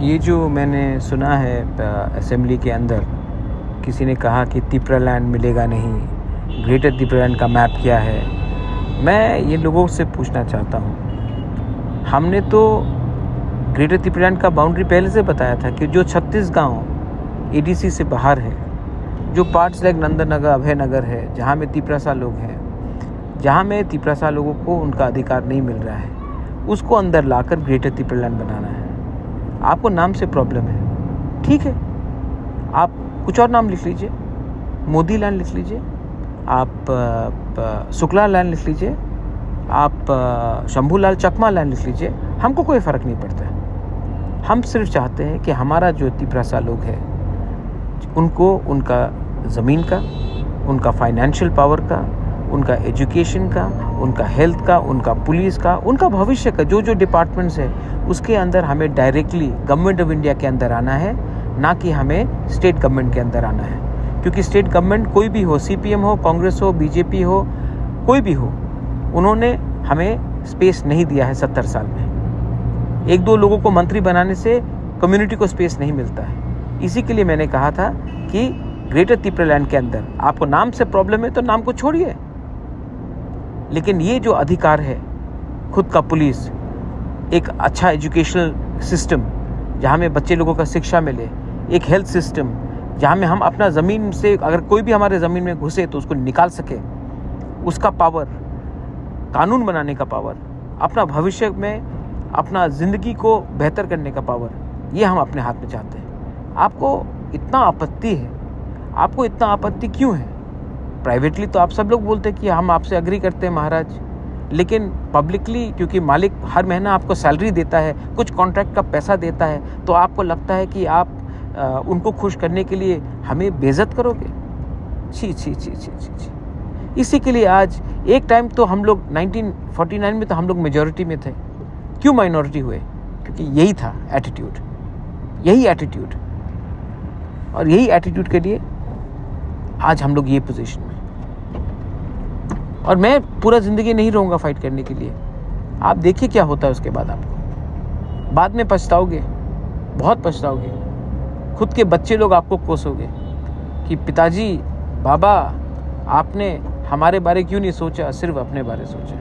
ये जो मैंने सुना है असेंबली के अंदर किसी ने कहा कि तिपरालैंड मिलेगा नहीं, ग्रेटर तिपरालैंड का मैप क्या है। मैं ये लोगों से पूछना चाहता हूँ, हमने तो ग्रेटर तिपरालैंड का बाउंड्री पहले से बताया था कि जो 36 गांव एडीसी से बाहर है, जो पार्ट्स लाइक नंदनगर, अभय नगर है, जहाँ में तिपरासा लोग हैं, जहाँ में तिपरासा लोगों को उनका अधिकार नहीं मिल रहा है, उसको अंदर लाकर ग्रेटर तिपरालैंड बनाना है। आपको नाम से प्रॉब्लम है, ठीक है, आप कुछ और नाम लिख लीजिए, मोदी लैंड लिख लीजिए, आप शुक्ला लैंड लिख लीजिए, आप शंभूलाल चकमा लैंड लिख लीजिए, हमको कोई फ़र्क नहीं पड़ता है। हम सिर्फ चाहते हैं कि हमारा जो तिपरासा लोग है उनको उनका ज़मीन का, उनका फाइनेंशियल पावर का, उनका एजुकेशन का, उनका हेल्थ का, उनका पुलिस का, उनका भविष्य का जो डिपार्टमेंट्स है उसके अंदर हमें डायरेक्टली गवर्नमेंट ऑफ इंडिया के अंदर आना है, ना कि हमें स्टेट गवर्नमेंट के अंदर आना है। क्योंकि स्टेट गवर्नमेंट कोई भी हो, सीपीएम हो, कांग्रेस हो, बीजेपी हो, कोई भी हो, उन्होंने हमें स्पेस नहीं दिया है 70 साल में। 1-2 लोगों को मंत्री बनाने से कम्युनिटी को स्पेस नहीं मिलता है। इसी के लिए मैंने कहा था कि ग्रेटर तिपरालैंड के अंदर आपको नाम से प्रॉब्लम है तो नाम को छोड़िए, लेकिन ये जो अधिकार है, खुद का पुलिस, एक अच्छा एजुकेशनल सिस्टम जहाँ में बच्चे लोगों का शिक्षा मिले, एक हेल्थ सिस्टम जहाँ में हम अपना ज़मीन से, अगर कोई भी हमारे ज़मीन में घुसे तो उसको निकाल सके, उसका पावर, कानून बनाने का पावर, अपना भविष्य में अपना ज़िंदगी को बेहतर करने का पावर, ये हम अपने हाथ में चाहते हैं। आपको इतना आपत्ति है, आपको इतना आपत्ति क्यों है? प्राइवेटली तो आप सब लोग बोलते हैं कि हम आपसे एग्री करते हैं महाराज, लेकिन पब्लिकली क्योंकि मालिक हर महीना आपको सैलरी देता है, कुछ कॉन्ट्रैक्ट का पैसा देता है, तो आपको लगता है कि आप उनको खुश करने के लिए हमें बेइज्जत करोगे। छी छी छी छी छी छी। इसी के लिए आज एक टाइम तो हम लोग 1949 में तो हम लोग मेजॉरिटी में थे, क्यों माइनॉरिटी हुए? क्योंकि यही था एटीट्यूड, यही एटीट्यूड, और यही एटीट्यूड के लिए आज हम लोग ये पोजीशन में। और मैं पूरा ज़िंदगी नहीं रहूँगा फाइट करने के लिए। आप देखिए क्या होता है उसके बाद, आपको बाद में पछताओगे, बहुत पछताओगे। खुद के बच्चे लोग आपको कोसोगे कि पिताजी, बाबा, आपने हमारे बारे क्यों नहीं सोचा, सिर्फ अपने बारे सोचा।